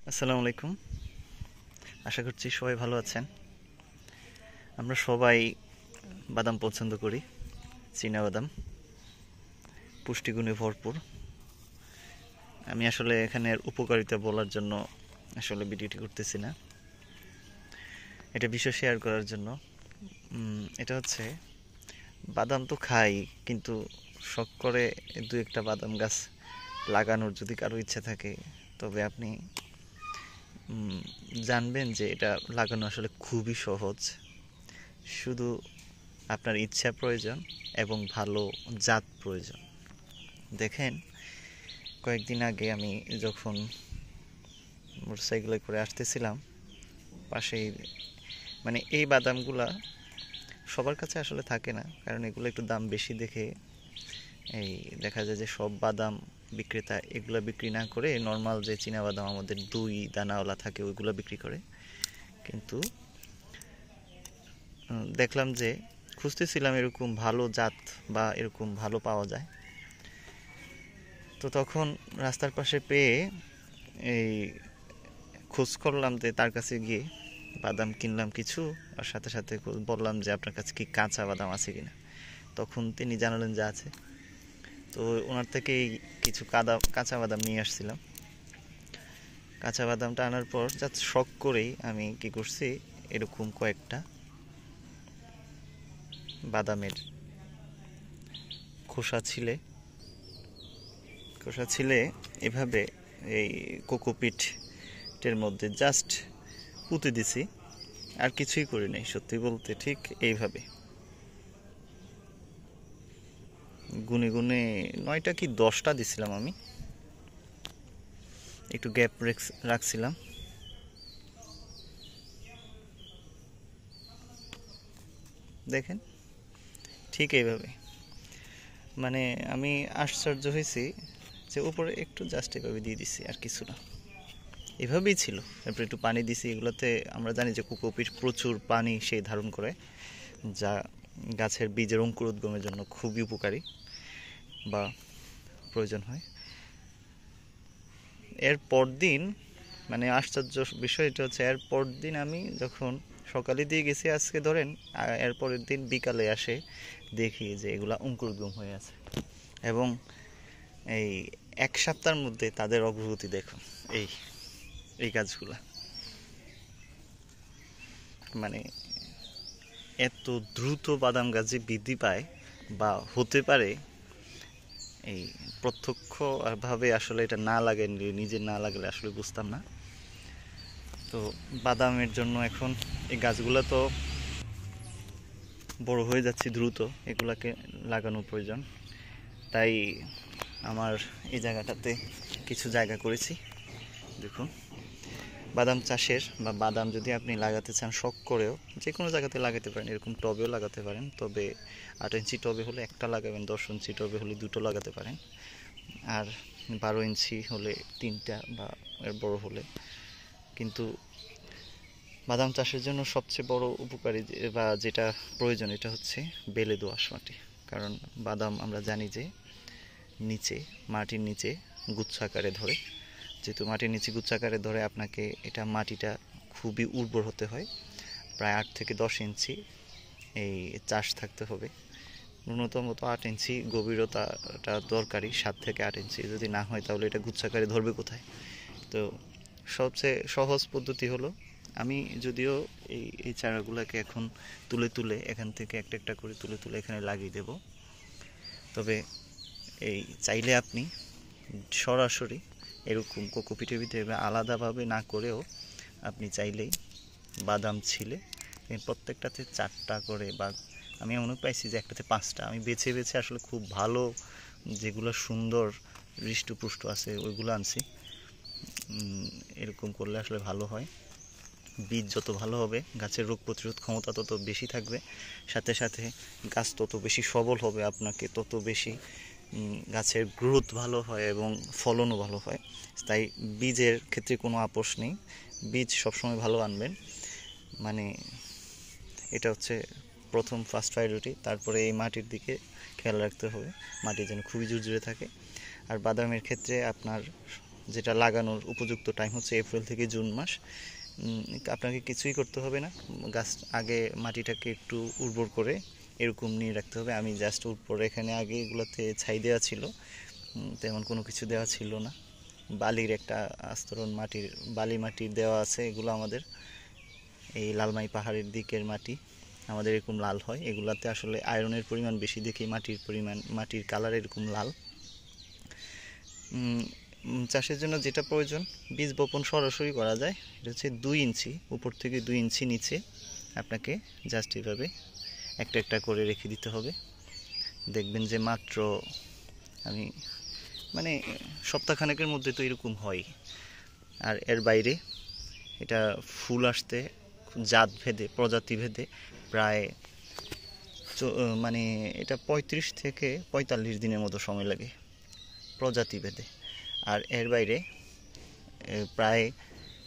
আসসালামু আলাইকুম। আশা করছি সবাই ভালো আছেন। আমরা সবাই বাদাম পছন্দ করি। চীনা বাদাম পুষ্টিগুণে ভরপুর। আমি আসলে এখানের উপকারিতা বলার জন্য আসলে ভিডিওটি করতেছি না, এটা বিষয় শেয়ার করার জন্য। এটা হচ্ছে বাদাম তো খাই, কিন্তু শখ করে দু একটা বাদাম গাছ লাগানোর যদি কারো ইচ্ছা থাকে, তবে আপনি জানবেন যে এটা লাগানো আসলে খুবই সহজ। শুধু আপনার ইচ্ছা প্রয়োজন এবং ভালো জাত প্রয়োজন। দেখেন, কয়েকদিন আগে আমি যখন মোটরসাইকেলে করে আসতেছিলাম, পাশেই এই বাদামগুলা সবার কাছে আসলে থাকে না, কারণ এগুলো একটু দাম বেশি দেখে দেখা যায় যে সব বাদাম বিক্রেতা এগুলা বিক্রি না করে নর্মাল যে চীনা বাদাম আমাদের 2 দানাওয়ালা থাকে ওইগুলো বিক্রি করে। কিন্তু দেখলাম যে খুঁজতেছিলাম এরকম ভালো জাত বা এরকম ভালো পাওয়া যায়, তো তখন রাস্তার পাশে পেয়ে এই খোঁজ করলাম, যে তার কাছে গিয়ে বাদাম কিনলাম কিছু, আর সাথে সাথে বললাম যে আপনার কাছে কি কাঁচা বাদাম আছে কিনা। তখন তিনি জানালেন যে আছে। তো ওনার থেকে কিছু কাঁচা বাদাম নিয়ে আসছিলাম। কাঁচা বাদামটা আনার পর জাস্ট শখ করেই আমি কি করছি, এরকম কয়েকটা বাদামের খোসা ছিলে এভাবে এই কোকোপিটের মধ্যে জাস্ট পুঁতে দিছি, আর কিছুই করি নাই। সত্যি বলতে ঠিক এইভাবে গুনে গুনে 9টা কি 10টা দিছিলাম। আমি একটু গ্যাপ রাখছিলাম। দেখেন, ঠিক এইভাবে আমি আশ্চর্য হয়েছি যে উপরে একটু জাস্ট এভাবে দিয়ে দিছি, আর কিছু না, এভাবেই ছিল। তারপরে একটু পানি দিছি। এগুলোতে আমরা জানি যে কোকোপিট প্রচুর পানি সে ধারণ করে, যা গাছের বীজের অঙ্কুরোদ্গমের জন্য খুবই উপকারী বা প্রয়োজন হয়। এর পরদিন আশ্চর্য বিষয় এটা হচ্ছে, এর পরদিন আমি যখন সকালে দিয়ে গেছি আজকে ধরেন, এর পরের দিন বিকালে আসে দেখি যে এগুলা অঙ্কুরোদ্গম হয়ে আছে, এবং এই 1 সপ্তাহের মধ্যে তাদের অগ্রগতি দেখুন। এই এই গাছগুলা এত দ্রুত বাদাম গাছ যে বৃদ্ধি পায় বা হতে পারে, এই প্রত্যক্ষভাবে আসলে এটা না লাগালে, নিজে না লাগালে আসলে বুঝতাম না। তো বাদামের জন্য এখন এই গাছগুলো তো বড় হয়ে যাচ্ছে দ্রুত, এগুলাকে লাগানো প্রয়োজন। তাই আমার এই জায়গাটাতে কিছু জায়গা করেছি। দেখুন, বাদাম চাষের বা বাদাম যদি আপনি লাগাতে চান শখ করেও, যে কোনো জায়গাতে লাগাতে পারেন। এরকম টবেও লাগাতে পারেন, তবে 8 ইঞ্চি টবে হলে একটা লাগাবেন, 10 ইঞ্চি টবে হলে 2টো লাগাতে পারেন, আর 12 ইঞ্চি হলে 3টা, বা এর বড় হলে। কিন্তু বাদাম চাষের জন্য সবচেয়ে বড় উপকারী বা যেটা প্রয়োজন, এটা হচ্ছে বেলে দোআঁশ মাটি। কারণ বাদাম আমরা জানি যে মাটির নিচে গুচ্ছাকারে ধরে। যেহেতু মাটির নিচে গুচ্ছাকারে ধরে, আপনাকে মাটিটা খুবই উর্বর হতে হয়। প্রায় 8 থেকে 10 ইঞ্চি এই চাষ থাকতে হবে। ন্যূনতম 8 ইঞ্চি গভীরতাটা দরকারি। 7 থেকে 8 ইঞ্চি যদি না হয়, তাহলে এটা গুচ্ছাকারে ধরবে কোথায়? তো সবচেয়ে সহজ পদ্ধতি হলো, আমি যদিও এই চারাগুলোকে এখন তুলে এখান থেকে একটা একটা করে তুলে এখানে লাগিয়ে দেব। তবে চাইলে আপনি সরাসরি এরকম কোকোপিটের ভিতরে আলাদাভাবে না করেও আপনি চাইলেই বাদাম ছিলে প্রত্যেকটাতে 4টা করে, বা আমি এমনও পাইছি যে একটাতে 5টা। আমি বেছে আসলে খুব ভালো, যেগুলো সুন্দর হৃষ্টপুষ্ট আছে ওইগুলো আনছি। এরকম করলে আসলে ভালো হয়। বীজ যত ভালো হবে, গাছের রোগ প্রতিরোধ ক্ষমতা তত বেশি থাকবে, সাথে সাথে গাছ তত বেশি সবল হবে, আপনাকে তত বেশি গাছের গ্রোথ ভালো হয় এবং ফলনও ভালো হয়। তাই বীজের ক্ষেত্রে কোনো আপোষ নেই, বীজ সবসময় ভালো আনবেন। এটা হচ্ছে ফার্স্ট প্রায়োরিটি। তারপরে এই মাটির দিকে খেয়াল রাখতে হবে, মাটি যেন খুবই ঝুরঝুরে থাকে। আর বাদামের ক্ষেত্রে আপনার যেটা লাগানোর উপযুক্ত টাইম হচ্ছে এপ্রিল থেকে জুন মাস। আপনাকে কিছুই করতে হবে না, গাছ আগে মাটিটাকে একটু উর্বর করে এরকম নিয়ে রাখতে হবে। আমি জাস্ট উর্বর, এখানে আগে এগুলোতে ছাই দেওয়া ছিল, তেমন কোনো কিছু দেওয়া ছিল না, বালির একটা আস্তরণ মাটির বালি মাটির দেওয়া আছে। এগুলো আমাদের এই লালমাই পাহাড়ের দিকের মাটি, আমাদের এরকম লাল হয়। এগুলাতে আসলে আয়রনের পরিমাণ বেশি দেখি মাটির কালার এরকম লাল। চাষের জন্য যেটা প্রয়োজন, বীজ বপন সরাসরি করা যায়। এটা হচ্ছে 2 ইঞ্চি উপর থেকে 2 ইঞ্চি নিচে আপনাকে জাস্ট এভাবে একটা একটা করে রেখে দিতে হবে। দেখবেন যে মাত্র আমি মানে সপ্তাহখানেকের মধ্যে তো এরকম হয়। আর এর বাইরে এটা ফুল আসতে জাত ভেদে প্রজাতি ভেদে প্রায় মানে এটা 35 থেকে 45 দিনের মতো সময় লাগে প্রজাতি ভেদে। আর এর বাইরে প্রায়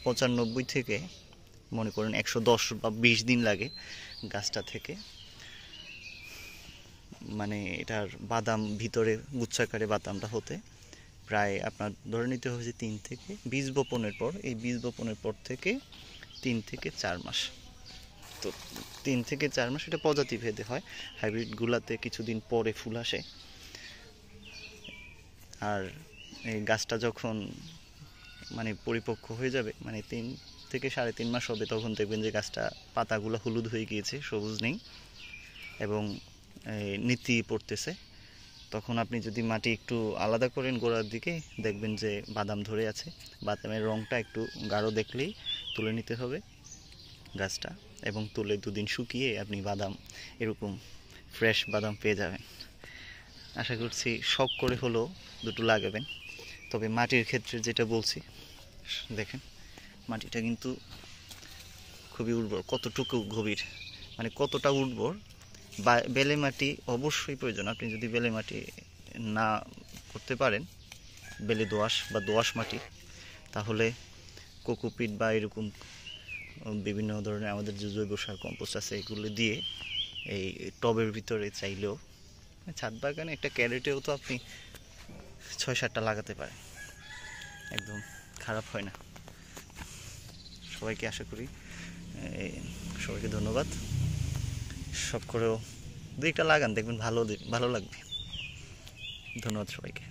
95 থেকে মনে করেন 110 বা 20 দিন লাগে গাছটা থেকে, মানে এটার বাদাম ভিতরে গুচ্ছাকারে বাদামটা হতে। প্রায় আপনার ধরে নিতে হবে যে 3 থেকে বীজ বপনের পর, এই বীজ বপনের পর থেকে 3 থেকে 4 মাস। তো 3 থেকে 4 মাস এটা প্রজাতি ভেদে হয়। হাইব্রিডগুলাতে কিছুদিন পরে ফুল আসে। আর এই গাছটা যখন মানে পরিপক্ক হয়ে যাবে, মানে 3 থেকে 3.5 মাস হবে, তখন দেখবেন যে গাছটা পাতাগুলো হলুদ হয়ে গিয়েছে, সবুজ নেই এবং নীতি পড়তেছে। তখন আপনি যদি মাটি একটু আলাদা করেন গোড়ার দিকে, দেখবেন যে বাদাম ধরে আছে। বাদামের রঙটা একটু গাঢ় দেখলেই তুলে নিতে হবে গাছটা, এবং তুলে 2 দিন শুকিয়ে আপনি বাদাম এরকম ফ্রেশ বাদাম পেয়ে যাবেন। আশা করছি শখ করে হলেও দুটো লাগাবেন। তবে মাটির ক্ষেত্রে যেটা বলছি, দেখেন মাটিটা কিন্তু খুবই উর্বর, কতটুকু গভীর, মানে কতটা উর্বর। বেলে মাটি অবশ্যই প্রয়োজন। আপনি যদি বেলে মাটি না করতে পারেন, বেলে দোআঁশ বা দোআঁশ মাটি, তাহলে কোকোপিট বা এরকম বিভিন্ন ধরনের আমাদের যে জৈব সার কম্পোস্ট আছে এগুলো দিয়ে এই টবের ভিতরে চাইলেও, ছাদ বাগানে একটা ক্যারেটেও তো আপনি 6-7টা লাগাতে পারেন, একদম খারাপ হয় না। সবাইকে আশা করি সবাইকে ধন্যবাদ। সব করেও 2-1টা লাগান, দেখবেন ভালো লাগবে। ধন্যবাদ সবাইকে।